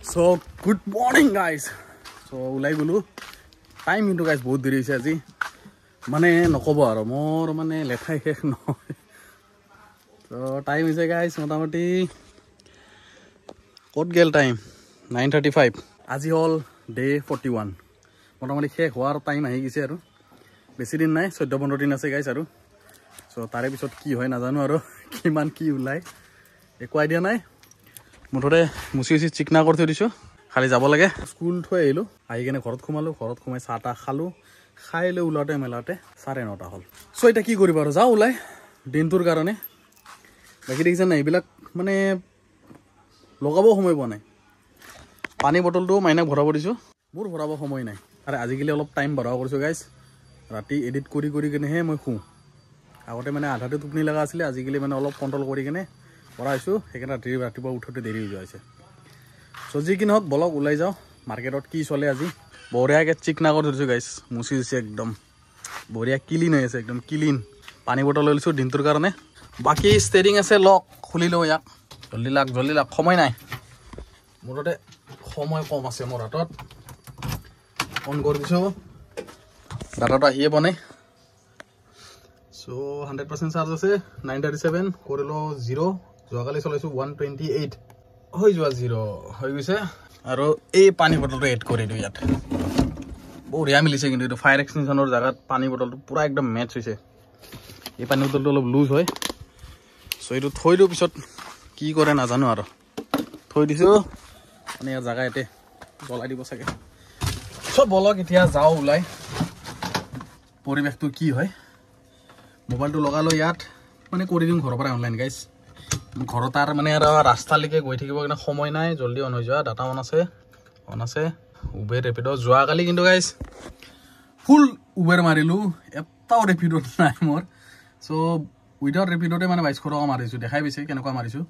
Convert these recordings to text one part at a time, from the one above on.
So good morning guys. So ulai gulu time into guys bahut deri hoise aji mane nokobo aro mor mane lekhai khek no. So time hoise guys motamoti kot gel time 9:35 aji hol day 41 motamoti khek hoar time ahi gise aru beshi din nai 14-15 din ase guys aru so tare bisot ki hoy na janu aro kiman ki ulai eko idea nai মুঠতে মুছি মুছি চিকনা কৰি থৈ দিছো খালি যাব লাগে school থৈ আহিলো আহি কেনে ঘৰত খুমালো ঘৰত খুমাই চাটা খালো খাই লৈ উলাতে মেলাতে 9:30 হল সো এটা কি কৰিব আৰু যাও উলাই দিনটোৰ কাৰণে বাকি দেখিছেন না এইবিলাক মানে লগাব সময় পোৱা নাই পানী বটলটো মাইনাক ভৰাব দিছো মোৰ ভৰাব সময় নাই আৰে আজিকালি অলপ টাইম বঢ়াও কৰিছো গাইস ৰাতি এডিট কৰি কৰি কেনে হে মই খু আগতে মানে আধাতে টোপনি লাগা আছিল আজিকালি মানে অলপ কন্ট্ৰোল কৰি কেনে পৰাইছো হেকেনা ৰাতিপুৱা উঠতে দেৰি হৈ যায়ছে সো যি কি নহক ব্লগ উলাই যাও মাৰ্কেটত কি চলে আজি বঢ়িয়াকে চিকনা কৰি দিছো গাইস মুছি দিছে একদম বঢ়িয়া ক্লিন হৈ আছে একদম ক্লিন পানী বটল লৈছো দিনটোৰ কাৰণে বাকি ষ্টেৰিং আছে লক খুলি লও ইয়াক জলদি লাগ সময় নাই মোৰতে সময় কম আছে মোৰ হাতত অন কৰি দিছো ডাটাটো আহিয়ে বনে সো 100% চাৰ্জ আছে 937 কৰিলো 0 যোৱাকালি চলাইছো 128 হৈ যোৱা 0 হৈ গৈছে আৰু এই পানী বটলটো এড কৰি দিও ইয়াত বঢ়িয়া মিলিছে কিন্তু এটা ফায়াৰ এক্সটেনশনৰ জায়গাত পানী বটলটো পুৰা একদম মেচ হৈছে এই পানী বটলটো অলপ লুজ হয় সো এইটো থৈ দিও পিছত কি কৰে নাজানো আৰু থৈ দিছো মানে ইয়াৰ জায়গা এতে জ্বলাই দিব চাগে সো বলক এতিয়া যাও উলাই পৰিবেশটো কি হয় মোবাইলটো লগালো ইয়াত মানে কৰি দিম ঘৰৰ পৰা অনলাইন গাইস ঘৰত তাৰ মানে আৰু ৰাস্তালৈকে গৈ থাকিব কিনা সময় নাই জলদি অন হৈ যোৱা ডাটা অন আছে উবেৰ ৰেপিডো যোৱা কালি কিন্তু গাইস ফুল উবেৰ মাৰিলো এটাও ৰেপিডো নাই মোৰ সো উইদাউট ৰেপিডোতে মানে 2200 টকা মাৰিছো দেখাই বিছে কেনেকুৱা মাৰিছো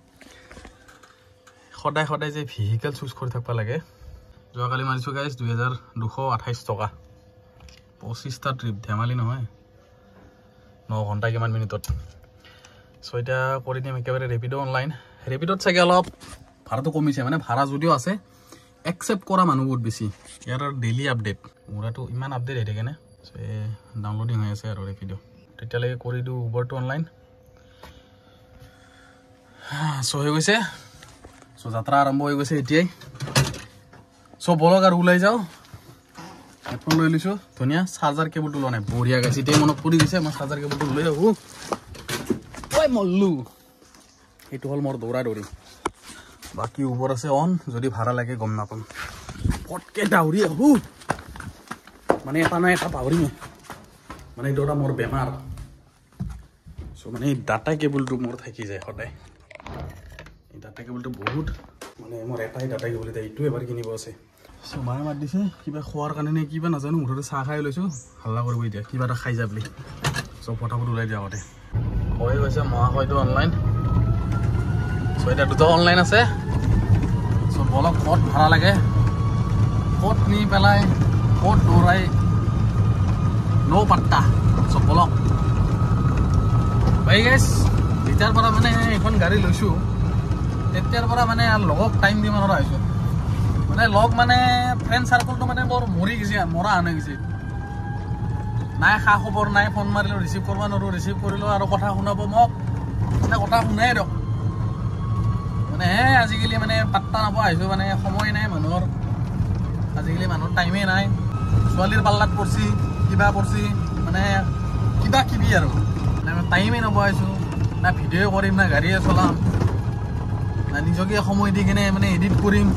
সদায় যে ভেহিকল চুজ কৰি থাকবা লাগে যোৱা কালি মাৰিছো গাইস 2228 টকা 25 টা ট্ৰিপ ধেমালি নহয় 9 ঘন্টা কিমান মিনিটত সো এটা কৰি দিম একেবাৰে ৰেপিডো অনলাইন ৰেপিডোত চাগে অলপ ভাড়াটো কমিছে মানে ভাড়া যদিও আছে একসেপ্ট কৰা মানুহ বহুত বেছি ইয়াৰ ডেইলি আপডেট মোৰাটো ইমান আপডেট হৈ থাকে না সো ডাউনলোডিং হৈ আছে আৰু ৰেপিডো তেতিয়ালে কৰি দিও উবাৰটো অনলাইন সো হৈ গৈছে সো যাত্ৰা আৰম্ভ হৈ গৈছে এতিয়াই সো বলক আৰু উলাই যাও হেডফোন লৈ লৈছো ধুনিয়া চাৰ্জাৰ কেবলটো লনে বঢ়িয়া গাইছে তে মনত পৰি গৈছে মই চাৰ্জাৰ কেবলটো লৈ আহো ওই মল্লু এটো হল মোৰ দৌৰি বাকি উবৰ আছে অন যদি ভাড়া লাগে গম নাপাম পটকে দাউৰি আহো মানে এটা না এটা পাউৰি মানে এটা মোৰ বেমাৰ সো মানে ডাটা কেবলটো মোৰ থাকি যায় সদায় এই ডাটা কেবলটো বহুত মানে মোৰ এটাই ডাটা কেবল এইটো এবাৰ কিনিব আছে সো মায়ে মাত দিছে কিবা খোৱাৰ কাৰণে কিবা নাজানো মুঠতে চাহ খাই লৈছো হাল্লা কৰিব দিয়া কিবা এটা খাই যাবলি সো ফটাফট ওলাই দিয়া আগতে হৈ গৈছে মহাশয়টো অনলাইন সো এটা দুটা অনলাইন আছে সো বলক কত ভাড়া লাগে কত নি পেলাই কত দৌৰাই নো পাত্তা সো বলক ভাই গাইস ভিতৰ পৰা মানে এখন গাড়ী লৈছো তেতিয়াৰ পৰা মানে লগক টাইম দি মানৰ আহিছো মানে লগ মানে ফ্ৰেন্ড সাৰ্কলটো মানে বৰ মৰি গিছে মৰা আনে গিছে নাই খা খবৰ নাই ফোন মাৰিলো ৰিসিভ কৰবা নৰো ৰিসিভ কৰিলো আৰু কথা শুনাব মোক এটা কথা শুনাই ৰ মানে আজিকালি মানে পাত্তা নাপা আহিছো মানে সময় নাই মানুহৰ আজিকালি মানুহৰ টাইমে নাই ছোৱালীৰ পাল্লাত পৰছি কিবা পৰছি মানে কিবা কিবি আৰু মানে টাইমে নাপা আহিছো না ভিডিঅ কৰিম না গাড়ীয়ে চলাম না নিজকে সময় দি কেনে মানে এডিট কৰিম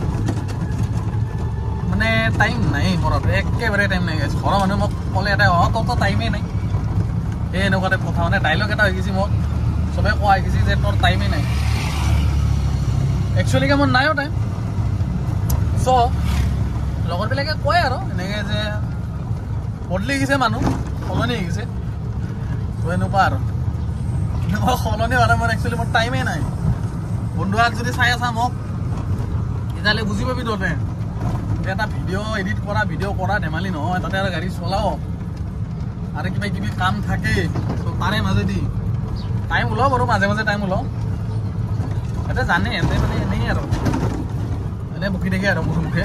মানে টাইম নাই ঘৰত একেবাৰে টাইম নাই গাইছ ঘৰৰ মানুহ মোক ক'লে এটা তত টাইমে নাই এই এনেকুৱা টাইপ কথা মানে ডাইলগ এটা হৈ গৈছে মোক চবে কোৱা হৈ গৈছে যে তোৰ টাইমে নাই একচুৱেলি মোৰ নাইও টাইম চ' লগৰবিলাকে কয় আৰু এনেকৈ যে বদলি গৈছে মানুহ সলনি হৈ গৈছে ত' এনেকুৱা আৰু এনেকুৱা সলনি হোৱা মোৰ একচুৱেলি মোৰ টাইমে নাই বন্ধুৱাক যদি চাই আছা মোক তেতিয়াহ'লে বুজি পাবি তহঁতে এটা ভিডিঅ' এডিট কৰা ভিডিঅ' কৰা ধেমালি নহয় তাতে আৰু গাড়ী চলাও আৰু কিবা কিবি কাম থাকে তো তাৰে মাজেদি টাইম ওলাও বাৰু মাজে মাজে টাইম ওলাও এটা জানে এতে মানে এনেই আৰু এনে বকি দেখি আৰু মুখে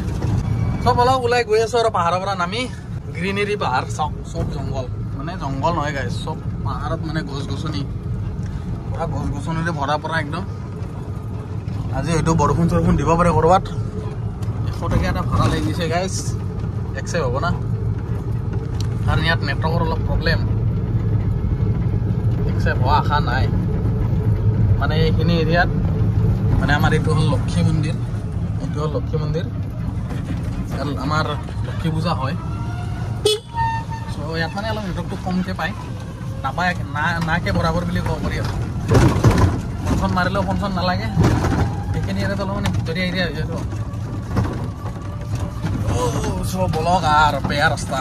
চব অলপ ওলাই গৈ আছো আৰু পাহাৰৰ পৰা নামি গ্ৰীনেৰী পাহাৰ চাওক চব জংঘল মানে জংঘল নহয় গাইছ চব পাহাৰত মানে গছ গছনি পুৰা গছ গছনিৰে ভৰা পৰা একদম আজি হয়তো বৰষুণ চৰষুণ দিব পাৰে ক'ৰবাত 100 টকীয়া এটা ভাড়া লাগিছে গাইছ একচেপ হ'ব না কাৰণ ইয়াত নেটৱৰ্কৰ অলপ প্ৰব্লেম একচেপ হোৱা আশা নাই মানে এইখিনি এৰিয়াত মানে আমাৰ এইটো হ'ল লক্ষী মন্দিৰ আমাৰ লক্ষী পূজা হয় চ' ইয়াত মানে অলপ নেটৱৰ্কটো কমকৈ পায় নাপায় নাকে বৰাবৰ বুলি ক'ব পাৰি আৰু ফোন মাৰিলেও ফোন নালাগে সেইখিনি এৰিয়াত অলপ মানে ভিতৰীয়া এৰিয়া হৈ যায়তো চ' বলক আৰু বেয়া ৰাস্তা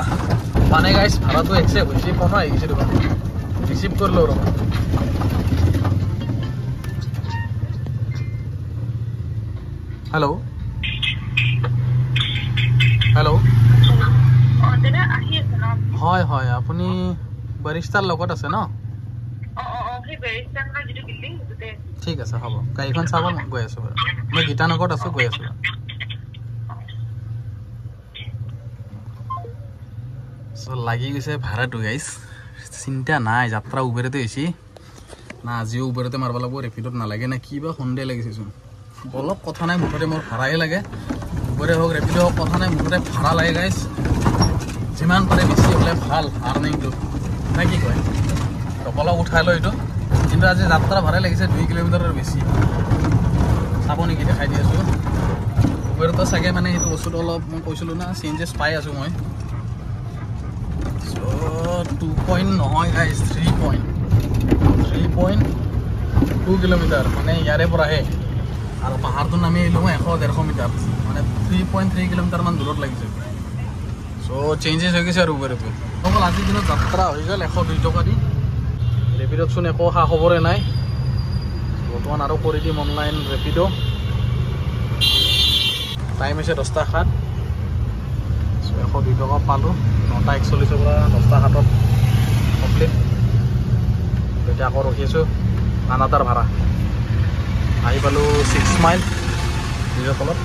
মানে গাইছ ভাড়াটো একচেপ্ট হৈছে ফোনো আহি গৈছে দোকান ৰিচিভ কৰিলোঁ ৰ'ব হেল্ল' হেল্ল' হয় হয় আপুনি বাৰিষ্টাৰ লগত আছে ন ঠিক আছে হ'ব গাড়ীখন চাব গৈ আছোঁ বাৰু মই গীতানগৰত আছোঁ গৈ আছোঁ লাগি গৈছে ভাড়াটো গাইছ চিন্তা নাই যাত্ৰা উবেৰতে হৈছে না আজিও উবেৰতে মাৰিব লাগিব ৰেপিডত নালাগে না কিবা সন্দেহ লাগিছেচোন অলপ কথা নাই মুঠতে মোৰ ভাড়াই লাগে উবেৰে হওক ৰেপিড হওক কথা নাই মুঠতে ভাড়া লাগে গাইছ যিমান পাৰে বেছি হ'লে ভাল আৰ্নিংটো নে কি কয় অলপ উঠাই লয় এইটো কিন্তু আজি যাত্ৰা ভাড়াই লাগিছে 2 কিলোমিটাৰৰ বেছি চাব নেকি দেখাই দি আছোঁ উবেৰতো চাগে মানে সেইটো বস্তুটো অলপ মই কৈছিলোঁ না চেঞ্জেছ পাই আছোঁ মই 2 পইণ্ট নহয় গাইছ 3.2 কিলোমিটাৰ মানে ইয়াৰে পৰাহে আৰু পাহাৰটো নামি আহিলোঁ মই 100-150 মিটাৰ মানে 3.3 কিলোমিটাৰমান দূৰত লাগিছে চ' চেঞ্জেছ হৈ গৈছে আৰু উবেৰটো অকল আজিৰ দিনত যাত্ৰা হৈ গ'ল 102 টকা দি ৰেপিডতচোন একো খা খবৰে নাই বৰ্তমান আৰু কৰি দিম অনলাইন ৰেপিড' টাইম হৈছে 10:07 102 টকা পালোঁ 9:41 পৰা 10:07 কমপ্লিট এতিয়া আকৌ ৰখি আছোঁ আনাটাৰ ভাড়া আহি পালোঁ 6 মাইল নিজৰ তলত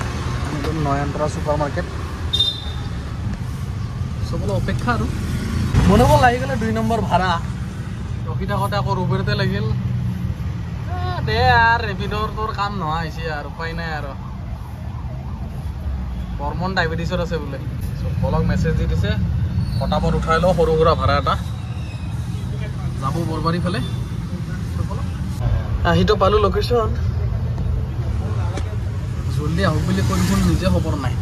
নয়নতৰা ছুপাৰ মাৰ্কেট চবলৈ অপেক্ষা আৰু মনে লাগি গ'লে 2 নম্বৰ ভাড়া ৰখি থাকোঁতে আকৌ উবেৰতে লাগিল দে আৰু ৰেপিডৰ তোৰ কাম নোহোৱা হৈছে আৰু উপায় নাই আৰু বৰ্মন ডায়েবেটিছত আছে বোলে বলক মেছেজ দি দিছে ফটাফট উঠাই লওঁ সৰু সুৰা ভাড়া এটা যাব বৰবাৰী ফালে আহিতো পালোঁ লোকেশ্যন জল্দি আহোঁ বুলি কৈছোঁ নিজে খবৰ নাই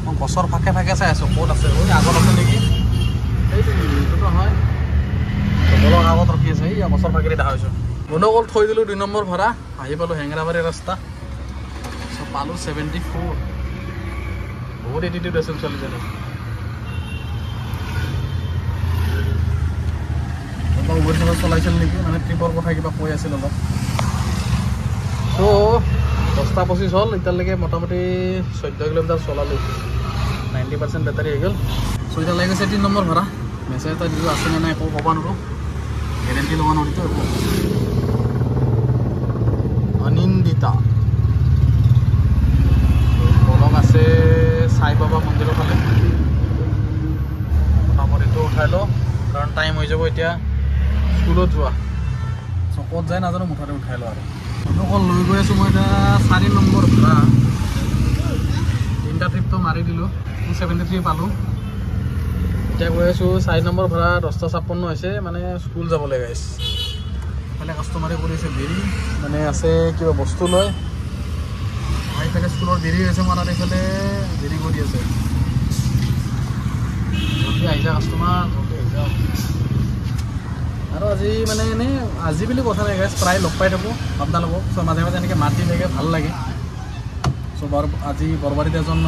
মই গছৰ ফাকে ফাকে চাই আছোঁ ক'ত আছে ঐ আগত আছে নেকি এইটোতো হয় বলক আগত ৰখি আছে এই গছৰ ফাকেৰে দেখা হৈছোঁ বনকল থৈ দিলোঁ 2 নম্বৰ ভাড়া আহি পালোঁ হেঙেৰাবাৰী ৰাস্তা চ' পালোঁ 74 বহুত এটিটিউড আছে ছোৱালীজনী অলপ উবেৰ চবেৰ চলাইছিল নেকি মানে ট্ৰিপৰ কথা কিবা কৈ আছিল অলপ চ' 10:25 হ'ল এতিয়ালৈকে মোটামুটি 14 কিলোমিটাৰ চলালোঁ 90% বেটাৰী হৈ গ'ল চ' এতিয়া লাগি গৈছে 3 নম্বৰ ভাড়া মেছেজ এটা দিলোঁ আছেনে নাই একো ক'ব নোৱাৰোঁ গেৰেণ্টি ল'ব নোৱাৰিতো একো অনিন্দিতা অলপ আছে সাই বাবা মন্দিৰৰ ফালে মোটামুটিটো উঠাই লওঁ কাৰণ টাইম হৈ যাব এতিয়া স্কুলত যোৱা চ' ক'ত যায় নাজানো মুঠাতে উঠাই লওঁ আৰু অকল লৈ গৈ আছোঁ মই এতিয়া 4 নম্বৰ ভাড়া 3টা ট্ৰিপটো মাৰি দিলোঁ 273 পালোঁ এতিয়া গৈ আছোঁ 4 নম্বৰ ভাড়া 10:56 হৈছে মানে স্কুল যাবলৈ গাইছ এইফালে কাষ্টমাৰে কৰিছে দেৰি মানে আছে কিবা বস্তু লয় এইফালে স্কুলৰ দেৰি হৈছে মোৰ আৰু এইফালে দেৰি কৰি আছে জলদি আহি যা কাষ্টমাৰ জলদি আহি যাওক আৰু আজি মানে এনেই আজি বুলি কথা নাই গাইছ প্ৰায় লগ পাই থাকোঁ আপোনালোকক চ' মাজে মাজে এনেকৈ মাত দি থাকে ভাল লাগে চ' আজি বৰবাৰীত এজন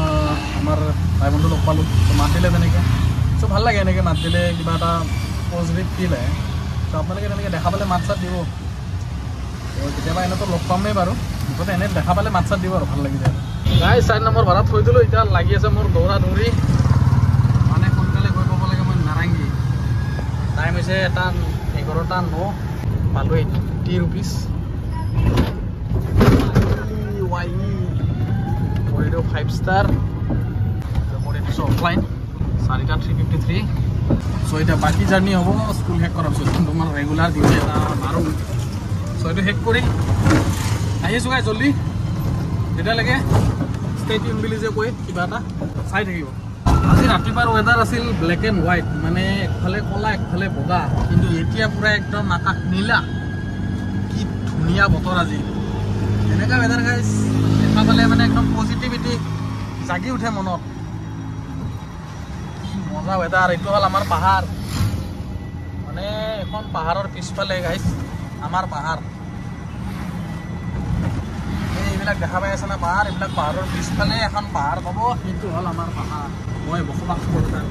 আমাৰ ভাই বন্ধু লগ পালোঁ চ' মাত দিলে তেনেকৈ চ' ভাল লাগে এনেকৈ মাত দিলে কিবা এটা পজিটিভ ফিল আহে চ' আপোনালোকে তেনেকৈ দেখা পালে মাত চাত দিব কেতিয়াবা এনেতো লগ পামেই বাৰু মুঠতে এনে দেখা পালে মাত চাত দিব আৰু ভাল লাগি যায় গাইছ 4 নম্বৰ ভাড়াত থৈ দিলোঁ এতিয়া লাগি আছে মোৰ দৌৰা দৌৰি মানে সোনকালে গৈ পাব লাগে মই নাৰেংগী টাইম হৈছে 11:09 পালোঁ 80 ৰুপিজ কৰি দিওঁ 5 ষ্টাৰ আৰু কৰি দিছোঁ অফলাইন 4টা 353 চ' এতিয়া বাকী জাৰ্ণি হ'ব স্কুল শেষ কৰাৰ পিছত তোমাৰ ৰেগুলাৰ ডিউটি এটা মাৰোঁ চ' এইটো শেষ কৰি আহিছোঁ গাই জল্দি তেতিয়ালৈকে ষ্টে টিউন বুলি যে কয় কিবা এটা চাই থাকিব আজি ৰাতিপুৱাৰ ৱেডাৰ আছিল ব্লেক এণ্ড হোৱাইট মানে একফালে ক'লা একফালে বগা কিন্তু এতিয়া পূৰা একদম আকাশ নীলা কি ধুনীয়া বতৰ আজি এনেকুৱা ৱেডাৰ গাইজ দেখা পালে মানে একদম পজিটিভিটি জাগি উঠে মনত কি মজা ৱেডাৰ এইটো হ'ল আমাৰ পাহাৰ মানে এখন পাহাৰৰ পিছফালে গাইজ আমাৰ পাহাৰ এইবিলাক দেখা পাই আছে না পাহাৰ এইবিলাক পাহাৰৰ পিছফালে এখন পাহাৰ পাব সেইটো হ'ল আমাৰ পাহাৰ মই বসবাস কৰোঁ তাত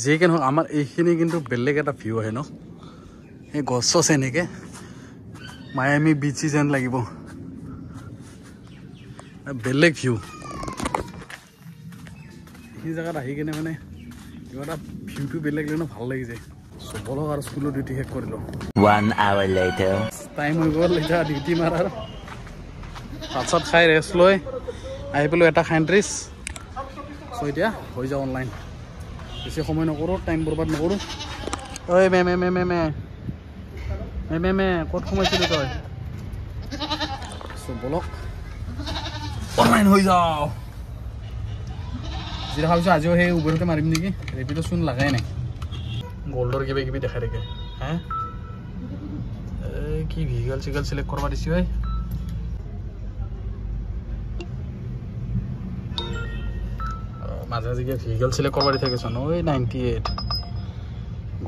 যি কি নহওক আমাৰ এইখিনি কিন্তু বেলেগ এটা ভিউ আহে ন এই গছ চছ এনেকৈ মায়ামি বিচি যেন লাগিব বেলেগ ভিউ এই জেগাত আহি কিনে মানে কিবা এটা ভিউটো বেলেগ লৈ ভাল লাগিছে চবলক আৰু স্কুলৰ ডিউটি শেষ কৰিলোঁ 1 hour later টাইম হৈ গ'ল এতিয়া ডিউটি মাৰাৰ ভাত চাত খাই ৰেষ্ট লৈ আহি পেলোঁ 1:37 চ' এতিয়া হৈ যাওঁ অনলাইন বেছি সময় নকৰোঁ টাইম বৰবাদ নকৰোঁ ঐ মে ক'ত সোমাইছিলোঁ তই চ' বলক অনলাইন হৈ যাওঁ যি দেখা পাইছোঁ আজিও সেই উবেৰতে মাৰিম নেকি ৰেপিডো চোন লাগাই নাই গোল্ডৰ কিবা কিবি দেখাই থাকে হে কি ভিগল চিগল সিলেক্ট কৰবা দিছি ঐ মাজে মাজে ভিগল সিলেক্ট কৰবা দি থাকেচোন ঐ 98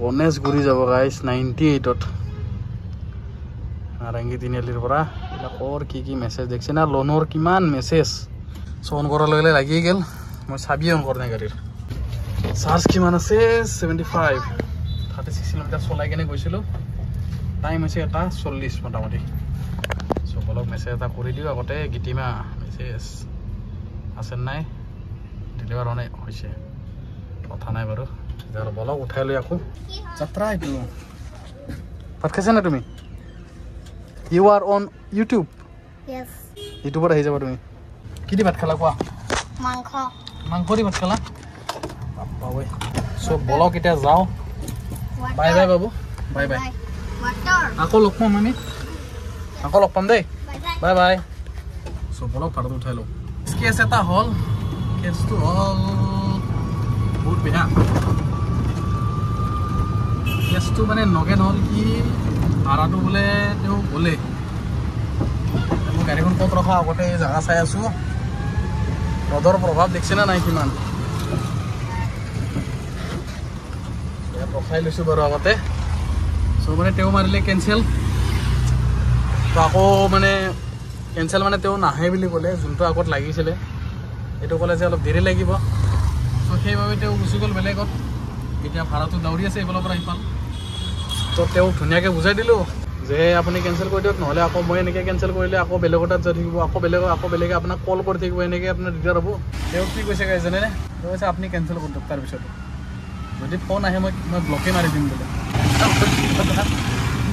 গণেশগুৰি যাব গাইছ 98ত নাৰেংগী তিনিআলিৰ পৰা এইবিলাকৰ কি মেছেজ দেখছি না লোনৰ কিমান মেছেজ চ' অন কৰাৰ লগে লগে লাগি গ'ল মই চাবি অন কৰা নাই গাড়ীৰ চাৰ্জ কিমান আছে 75 36 কিলোমিটাৰ চলাই কেনে গৈছিলোঁ টাইম হৈছে 1:40 মোটামুটি চ' বলক মেছেজ এটা কৰি দিওঁ আগতে গীতিমা মেছেজ আছে নাই ডেলিভাৰ হৈছে কথা নাই বাৰু এতিয়া বলক উঠাই লৈ আকৌ যাত্ৰা এইটো ভাত খাইছা না তুমি ইউ আৰ অন ইউটিউব ইউটিউবত আহি যাবা তুমি কি দি ভাত খালা কোৱা মাংস দি ভাত খালা বাবু চ' বলক এতিয়া যাওঁ বাই বাই বাবু বাই বাই আকৌ লগ পাম আমি আকৌ লগ পাম দেই বাই বাই চ' বলক ভাতত উঠাই লওঁ কেছ এটা হ'ল কেছটো হ'ল বহুত বেয়া কেছটো মানে নগেন হ'ল কি ভাড়াটো বোলে তেওঁ গ'লে মই গাড়ীখন ক'ত ৰখা আগতে জেগা চাই আছোঁ ৰ'দৰ প্ৰভাৱ দেখিছে না নাই কিমান ইয়াত ৰখাই লৈছোঁ বাৰু আগতে চ' মানে তেওঁ মাৰিলে কেঞ্চেল তো আকৌ মানে কেঞ্চেল মানে তেওঁ নাহে বুলি ক'লে যোনটো আগত লাগিছিলে এইটো ক'লে যে অলপ দেৰি লাগিব চ' সেইবাবে তেওঁ গুচি গ'ল বেলেগত এতিয়া ভাড়াটো দাউৰি আছে এইফালৰ পৰা সিফাল তো তেওঁক ধুনীয়াকৈ বুজাই দিলোঁ যে আপুনি কেঞ্চেল কৰি দিয়ক নহ'লে আকৌ মই এনেকৈ কেঞ্চেল কৰিলে আকৌ বেলেগৰ তাত যাই থাকিব আকৌ বেলেগে আপোনাক কল কৰি থাকিব এনেকৈ আপোনাৰ দিগদাৰ হ'ব তেওঁ কি কৈছে গাইজ জানেনে তেওঁ কৈছে আপুনি কেঞ্চেল কৰি দিয়ক তাৰপিছত যদি ফোন আহে মই ব্লকে মাৰি দিম বোলে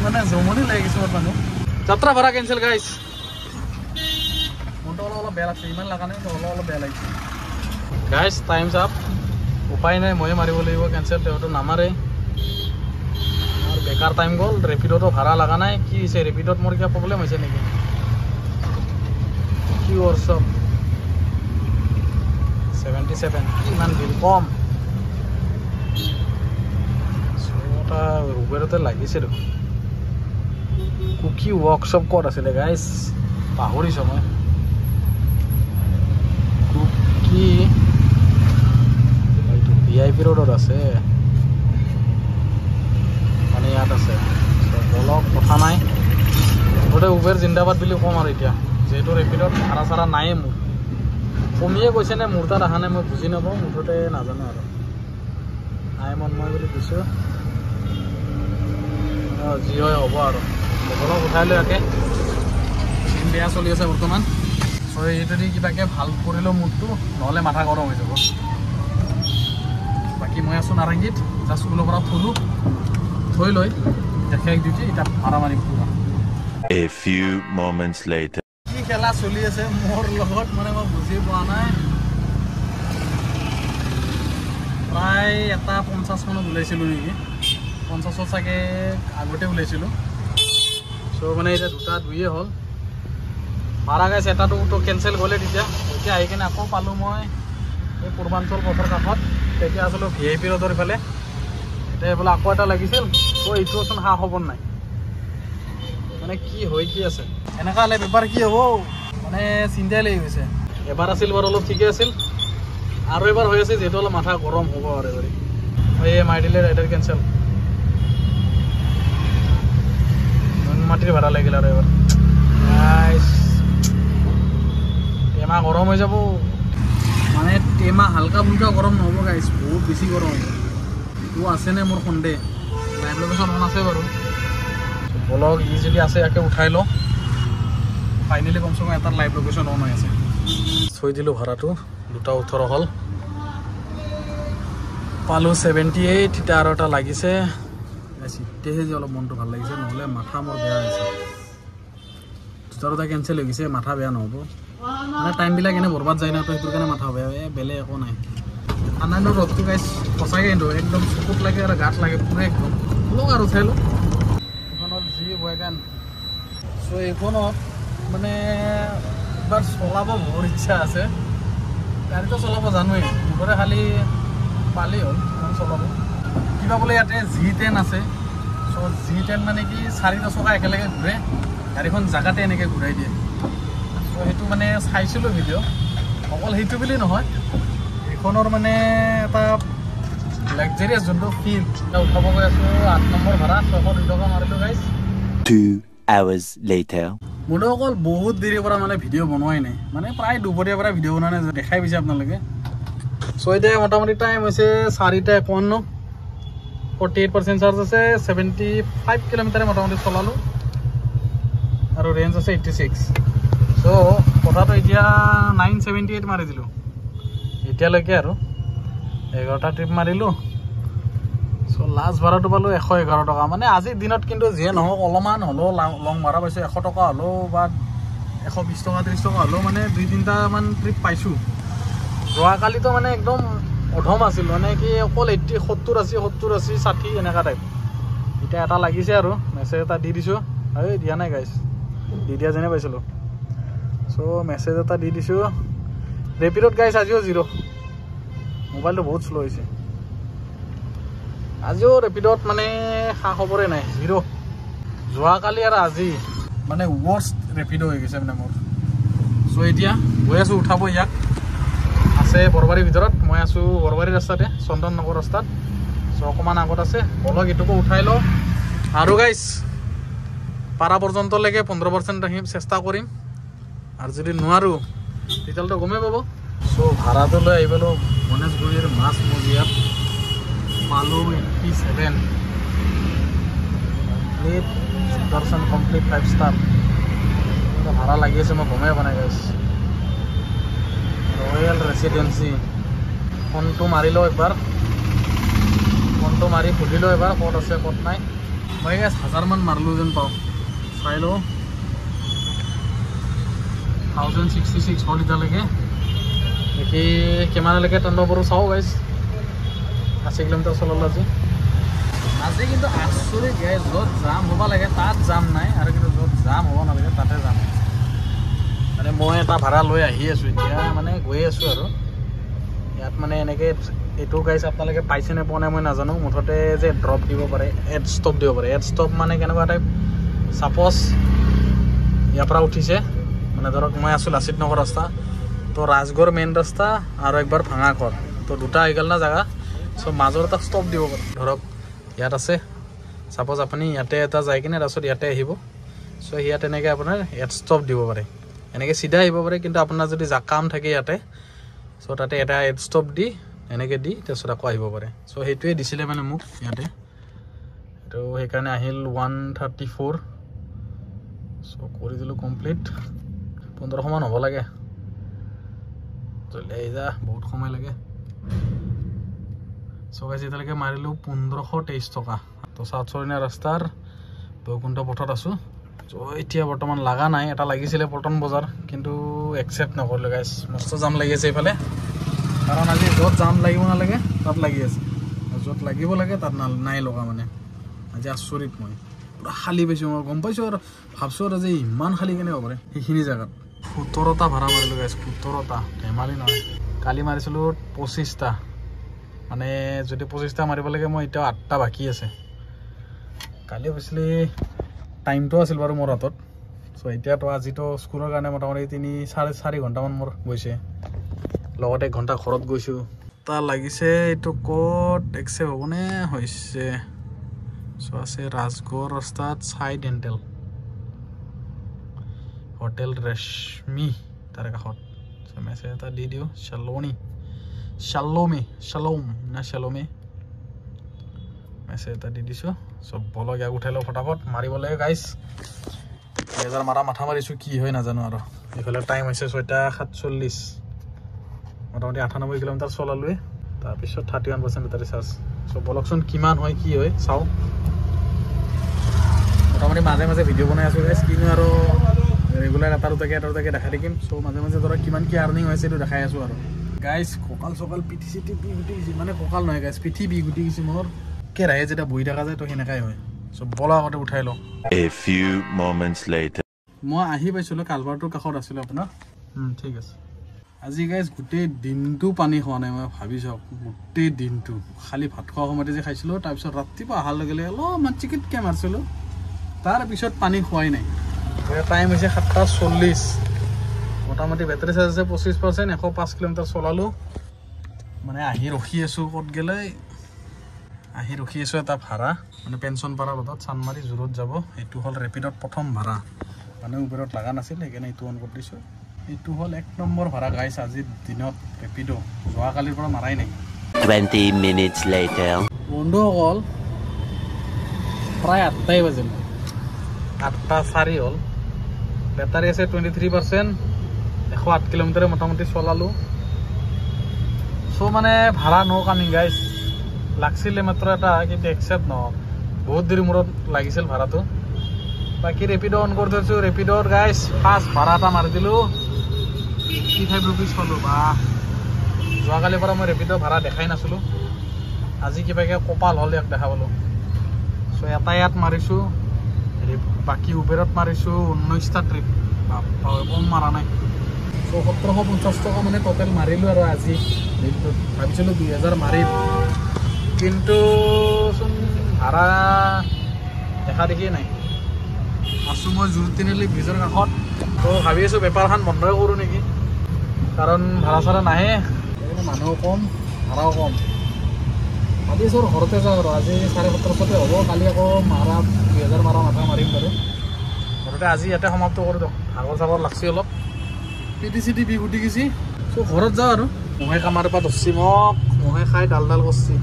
মানে জমনি লাগে কিছুমান মানুহ যাত্ৰা ভাড়া কেঞ্চেল গাইজ মনটো অলপ বেয়া লাগছে ইমান লগা নাই অলপ বেয়া লাগিছে গাইজ টাইমছ আপ উপায় নাই ময়ে মাৰিব লাগিব কেঞ্চেল তেওঁতো নামাৰে আৰু বেকাৰ টাইম গ'ল ৰেপিডতো ভাড়া লগা নাই কি হৈছে ৰেপিডত মোৰ কিবা প্ৰব্লেম হৈছে নেকি কি ৱৰ্কশ্বপ 77 ইমান বিল কম এটা উবেৰতে লাগিছে দেখোন কুকি ৱৰ্কশ্বপ ক'ত আছিলে গাইজ পাহৰিছোঁ মই কুকি এইটো VIP ৰোডত আছে মানে ইয়াত আছে বলক কথা নাই মুঠতে উবেৰ জিন্দাবাদ বুলি ক'ম আৰু এতিয়া যিহেতু ৰেপিডত ভাড়া চাড়া নায়ে মোৰ কমিয়ে কৈছে নে মোৰ তাত অহা নাই মই বুজি নাপাওঁ মুঠতে নাজানো আৰু নাই মন মই বুলি দিছোঁ যি হয় হ'ব আৰু বলক উঠাই লৈ ইয়াকে বেয়া চলি আছে বৰ্তমান চ' এইটো দি কিবাকৈ ভাল কৰিলেও মুডটো নহ'লে মাথা গৰম হৈ যাব বাকী মই আছোঁ নাৰেংগীত জাষ্ট স্কুলৰ পৰা থ'লোঁ থৈ লৈ এতিয়া শেষ ডিউটি এতিয়া ভাড়া মাৰিম পুৰা A few moments later. কি খেলা চলি আছে মোৰ লগত মানে মই বুজি পোৱা নাই প্ৰায় এটা 50 মানত ওলাইছিলোঁ নেকি 50 চাগে আগতে ওলাইছিলোঁ সো মানে এটা দুটা দুইয়ে হ'ল ভাড়া গাইছে এটাটো কেঞ্চেল গ'লে তেতিয়া এতিয়া আহি কিনে আকৌ পালোঁ মই এই পূৰ্বাঞ্চল পথৰ কাষত তেতিয়া আছিলোঁ VIP ৰোডৰ ইফালে এতিয়া এইফালে আকৌ এটা লাগিছিল তো এইটোচোন সা খবৰ নাই মানে কি হয় কি আছে এনেকা হ'লে বেপাৰ কি হ'ব মানে চিন্তাই লাগি গৈছে এবাৰ আছিল বাৰু অলপ ঠিকে আছিল আৰু এবাৰ হৈ আছে যেটো অলপ মাথা গৰম হ'ব আৰু এবাৰ এই মাৰি দিলে ৰাইডাৰ কেঞ্চেল মাটিৰ ভাড়া লাগিল আৰু এবাৰ টেমা গৰম হৈ যাব মানে টেমা হালকা ফুলকা গৰম নহ'ব গাইছ বহুত বেছি গৰম হ'ব এইটো আছেনে মোৰ সন্দেহ লাইভ লোকেশ্যন অন আছে বাৰু ব্লগ ই যদি আছে ইয়াকে উঠাই লওঁ ফাইনেলি কমচে কম এটা লাইভ লোকেশ্যন অন হৈ আছে থৈ দিলোঁ ভাড়াটো 2:18 হ'ল পালোঁ 78 এতিয়া আৰু এটা লাগিছে এতিয়াহে যে অলপ মনটো ভাল লাগিছে নহ'লে মাথা মোৰ বেয়া হৈছে দুটা কেঞ্চেল হৈ গৈছে মাথা বেয়া নহ'ব মানে টাইমবিলাক এনেই বৰবাদ যায় না তো সেইটোৰ কাৰণে মাথা বেয়া বেলেগ একো নাই ঠাণ্ডা দিনৰ ৰ'দটো গাইছ সঁচাকৈ কিন্তু একদম চকুত লাগে আৰু গাত লাগে পুৰা একদম লওক আৰু উঠাই লওক এইখনৰ যি ৱেগান চ' এইখনত মানে এবাৰ চলাব বহুত ইচ্ছা আছে গাড়ীটো চলাব জানোৱেই মুঠতে খালি পালেই হ'ল চলাব কিবা বোলে ইয়াতে G10 আছে চ' G10 মানে কি 4টা চকা একেলগে ঘূৰে গাড়ীখন জাগাতে এনেকৈ ঘূৰাই দিয়ে চ' সেইটো মানে চাইছিলোঁ ভিডিঅ' অকল সেইটো বুলি নহয় এইখনৰ মানে এটা লাক্সাৰিয়াছ যোনটো ফিল উঠাব গৈ আছোঁ 8 নম্বৰ ভাড়া 602 টকা মাৰিলোঁ গাইছ 2 hours later. মোৰতো অকল বহুত দেৰিৰ পৰা মানে ভিডিঅ' বনোৱাই নাই মানে প্ৰায় দুপৰীয়াৰ পৰা ভিডিঅ' বনোৱা নাই দেখাই পাইছে আপোনালোকে চ' এতিয়া মোটামুটি টাইম হৈছে 4:51 48% চাৰ্জ আছে 75 কিলোমিটাৰে মোটামুটি চলালোঁ আৰু ৰেঞ্জ আছে 86 চ' কথাটো এতিয়া 978 মাৰি দিলোঁ এতিয়ালৈকে আৰু 11টা ট্ৰিপ মাৰিলোঁ চ' লাষ্ট ভাড়াটো পালোঁ 111 টকা মানে আজিৰ দিনত কিন্তু যিয়ে নহওক অলপমান হ'লেও লং ভাড়া পাইছোঁ 100 টকা হ'লেও বা 120 টকা 30 টকা হ'লেও মানে 2-3টামান ট্ৰিপ পাইছোঁ যোৱাকালিতো মানে একদম অধম আছিল মানে কি অকল 70 80 60 এনেকুৱা টাইপ এতিয়া এটা লাগিছে আৰু মেছেজ এটা দি দিছোঁ এই দিয়া নাই গাইছ দি দিয়া যেনে পাইছিলোঁ চ' মেছেজ এটা দি দিছোঁ ৰেপিডত গাইছ আজিও 0 মোবাইলটো বহুত শ্ল' হৈছে আজিও ৰেপিডত মানে খা খবৰে নাই 0 যোৱাকালি আৰু আজি মানে ৱৰ্ষ্ট ৰেপিড হৈ গৈছে মানে মোৰ চ' এতিয়া গৈ আছোঁ উঠাব ইয়াক আছে বৰবাৰীৰ ভিতৰত মই আছোঁ বৰবাৰী ৰাস্তাতে চন্দন নগৰ ৰাস্তাত চ' অকণমান আগত আছে বলক এইটোকো উঠাই লওঁ আৰু গাইছ পাৰা পৰ্যন্তলৈকে 15% ৰাখিম চেষ্টা কৰিম আৰু যদি নোৱাৰোঁ তেতিয়াহ'লেতো গমেই পাব চ' ভাড়াটো লৈ আহি পালোঁ গণেশগুৰিৰ মাছ মজিয়াত পালোঁ 87 দৰ্শন কমপ্লিট 5 ষ্টাৰ ভাড়া লাগি আছে মই গমেই পোৱা নাই গাইছ ৰয়েল ৰেচিডেঞ্চি ফোনটো মাৰি লওঁ একবাৰ ফোনটো মাৰি সুধি লওঁ এবাৰ ক'ত আছে ক'ত নাই মই গাইছ 1000মান মাৰিলোঁ যেন পাওঁ চাই লওঁ 1066 হ'ল এতিয়ালৈকে দেখি কিমানলৈকে টানিব পাৰোঁ চাওঁ গাইছ 80 কিলোমিটাৰ চলালোঁ আজি কিন্তু আচৰিত গাইছ য'ত জাম হ'ব লাগে তাত জাম নাই আৰু কিন্তু য'ত জাম হ'ব নালাগে তাতে জাম মানে মই এটা ভাড়া লৈ আহি আছোঁ এতিয়া মানে গৈ আছোঁ আৰু ইয়াত মানে এনেকৈ এইটো গাইছ আপোনালোকে পাইছেনে পোৱা নাই মই নাজানো মুঠতে যে ড্ৰপ দিব পাৰে এড ষ্টপ দিব পাৰে এড ষ্টপ মানে কেনেকুৱা টাইপ ছাপ'জ ইয়াৰ পৰা উঠিছে মানে ধৰক মই আছোঁ লাচিত নগৰ ৰাস্তা তো ৰাজগড় মেইন ৰাস্তা আৰু একবাৰ ভাঙাঘৰ তো দুটা আহি গ'ল না জেগা চ' মাজৰ এটা ষ্টপ দিব পাৰে ধৰক ইয়াত আছে ছাপ'জ আপুনি ইয়াতে এটা যাই কিনে তাৰপিছত ইয়াতে আহিব চ' ইয়াত এনেকৈ আপোনাৰ এড ষ্টপ দিব পাৰে এনেকৈ চিধা আহিব পাৰে কিন্তু আপোনাৰ যদি কাম থাকে ইয়াতে চ' তাতে এটা এড ষ্টপ দি এনেকৈ দি তাৰপিছত আকৌ আহিব পাৰে চ' সেইটোৱে দিছিলে মানে মোক ইয়াতে তো সেইকাৰণে আহিল 134 চ' কৰি দিলোঁ কমপ্লিট 1500মান হ'ব লাগে জলদি আহি যা বহুত সময় লাগে চ' গাইছ এতিয়ালৈকে মাৰিলোঁ 1523 টকা তো চাউথ চৰণীয়া ৰাস্তাৰ বৈকুণ্ঠ পথত আছোঁ তো এতিয়া বৰ্তমান লাগা নাই এটা লাগিছিলে পল্টন বজাৰ কিন্তু একসেপ্ট নকৰিলে গাইছ মস্ত জাম লাগি আছে এইফালে কাৰণ আজি য'ত জাম লাগিব নালাগে তাত লাগি আছে য'ত লাগিব লাগে তাত নাই লগা মানে আজি আচৰিত মই পুৰা খালী পাইছোঁ মই গম পাইছোঁ আৰু ভাবছোঁ আৰু যে ইমান খালী কেনে হ'ব পাৰে সেইখিনি জেগাত 17টা ভাড়া মাৰিলোঁ গাইছ 17টা ধেমালি নহয় কালি মাৰিছিলোঁ 25টা মানে যদি 25টা মাৰিব লাগে মই এতিয়াও 8টা বাকী আছে কালি অৱশ্যেলি টাইমটো আছিল বাৰু মোৰ হাতত চ' এতিয়াতো আজিতো স্কুলৰ কাৰণে মোটামুটি 3-4.5 ঘণ্টামান মোৰ গৈছে লগতে 1 ঘণ্টা ঘৰত গৈছোঁ তা লাগিছে এইটো ক'ত একচেপ্ট হ'বনে হৈছে চ' আছে ৰাজগড় ৰাস্তাত চাই ডেণ্টেল হোটেল ৰেশমি তাৰ কাষত চ' মেছেজ এটা দি দিওঁ শ্বালোম মেছেজ এটা দি দিছোঁ চব বলক ইয়াক উঠাই লওঁ ফটাফট মাৰিব লাগে গাইছ 2000 মাৰা মাথা মাৰিছোঁ কি হয় নাজানো আৰু এইফালে টাইম হৈছে 6:47 মোটামুটি 98 কিলোমিটাৰ চলালোৱে তাৰপিছত 31% বেটাৰী চাৰ্জ চ' বলকচোন কিমান হয় কি হয় চাওঁ মোটামুটি মাজে মাজে ভিডিঅ' বনাই আছোঁ গাইছ কিনো আৰু ৰেগুলাৰ এটা দুটাকে দেখাই থাকিম চ' মাজে মাজে ধৰক কিমান কি আৰ্নিং হৈছে এইটো দেখাই আছোঁ আৰু গাইছ কঁকাল চকাল পিঠি চিঠি বিষ গুটি গৈছে মানে কঁকাল নহয় গাইছ পিঠি বিষ গুটি গৈছে মোৰ কেৰাহে যেতিয়া বহি থকা যায় তো সেনেকাই হয় চ' বলা আগতে উঠাই লওঁ A few moments later. মই আহি পাইছিলোঁ কালভাৰটোৰ কাষত আছিলোঁ আপোনাৰ ঠিক আছে আজি গাইছ গোটেই দিনটো পানী খোৱা নাই মই ভাবি চাওক গোটেই দিনটো খালি ভাত খোৱা সময়তে যে খাইছিলোঁ তাৰপিছত ৰাতিপুৱা অহাৰ লগে লগে অলপমান চিকিটকৈ মাৰিছিলোঁ তাৰপিছত পানী খোৱাই নাই টাইম হৈছে 7:40 মোটামুটি বেটাৰী চাৰ্জ আছে 25% 105 কিলোমিটাৰ চলালোঁ মানে আহি ৰখি আছোঁ ক'ত গ'লে আহি ৰখি আছোঁ এটা ভাড়া মানে পেঞ্চন পাৰা বাটত চানমাৰী জোৰত যাব এইটো হ'ল ৰেপিডত প্ৰথম ভাড়া মানে উবেৰত লগা নাছিল সেইকাৰণে এইটো অন কৰি দিছোঁ এইটো হ'ল 1 নম্বৰ ভাড়া গাইছ আজিৰ দিনত ৰেপিড' যোৱাকালিৰ পৰা মাৰাই নাই 20 minutes later. বন্ধুসকল প্ৰায় 8টাই বাজিল 8:04 হ'ল বেটাৰী আছে 23% 108 কিলোমিটাৰ মোটামুটি চলালোঁ চ' মানে ভাড়া ন কামি গাইছ লাগছিলে মাত্ৰ এটা কিন্তু একচেপ্ট নহ'ল বহুত দেৰি মূৰত লাগিছিল ভাড়াটো বাকী ৰেপিড' অন কৰি থৈছোঁ ৰেপিডৰ গাইছ ফাৰ্ষ্ট ভাড়া এটা মাৰি দিলোঁ 85 ৰুপিজ পালোঁ বা যোৱাকালিৰ পৰা মই ৰেপিড' ভাড়া দেখাই নাছিলোঁ আজি কিবাকৈ কপাল হ'ল ইয়াক দেখা পালোঁ চ' এটা ইয়াত মাৰিছোঁ বাকী উবেৰত মাৰিছোঁ 19টা ট্ৰিপ কম মাৰা নাই চ' 1750 টকা মানে ট'টেল মাৰিলোঁ আৰু আজি দিনটোত ভাবিছিলোঁ 2000 মাৰিম কিন্তু চোন ভাড়া দেখা দেখিয়ে নাই আছোঁ মই জোৰ তিনিআলি ব্ৰিজৰ কাষত তো ভাবি আছোঁ বেপাৰখন বন্ধই কৰোঁ নেকি কাৰণ ভাড়া চাড়া নাহে সেইকাৰণে মানুহো কম ভাড়াও কম ভাবি আছোঁ ঘৰতে যাওঁ আৰু আজি 1750 হ'ব কালি আকৌ মাৰা 2000 মাৰা মাথা মাৰিম বাৰু ঘৰতে আজি ইয়াতে সমাপ্ত কৰোঁ দিয়ক ভাগৰ চাগৰ লাগছি অলপ পিটি চিটি বিষ উঠি গৈছি চ' ঘৰত যাওঁ আৰু মহে কামাৰ পৰা ধৰছি মোক মহে খাই ডাল কৰছি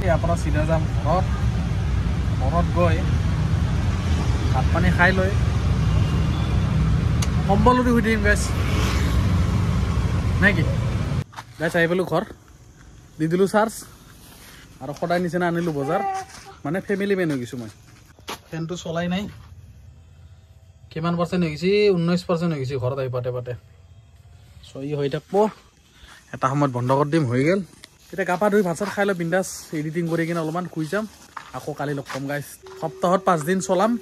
ইয়াৰ পৰা চিধা যাম ঘৰত গৈ ভাত পানী খাই লৈ কম্বল উঠি শুই দিম গাইছ নে কি গাইছ আহি পালোঁ ঘৰ দি দিলোঁ চাৰ্জ আৰু সদায় নিচিনা আনিলোঁ বজাৰ মানে ফেমিলি মেন হৈ গৈছোঁ মই ফেনটো চলাই নাই কিমান পাৰ্চেণ্ট হৈ গৈছে 19% হৈ গৈছে ঘৰত আহি পাতে চ' ই হৈ থাকিব এটা সময়ত বন্ধ কৰি দিম হৈ গ'ল এতিয়া গা পা ধুই ভাত চাত খাই লৈ বিন্দাছ এডিটিং কৰি কিনে অলপমান শুই যাম আকৌ কালি লগ পাম গাইছ সপ্তাহত 5 দিন চলাম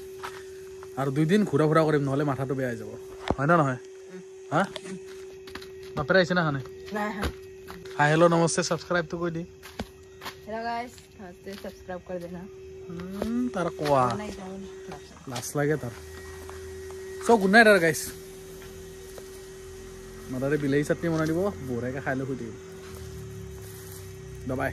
আৰু 2 দিন ঘূৰা ফুৰা কৰিম নহ'লে মাথাটো বেয়া হৈ যাব হয় না নহয় হা বাপেৰে আহিছে না খানে হাই হেল্ল' নমস্তে ছাবস্ক্ৰাইবটো কৰি দি हेलो गाइस सब्सक्राइब कर देना তাৰ কোৱা লাজ লাগে তাৰ চ' গুড নাইট আৰু গাইছ মাদাৰে বিলাহী চাটনি বনাই দিব বঢ়িয়াকৈ খাই লৈ শুই থাকিম বাই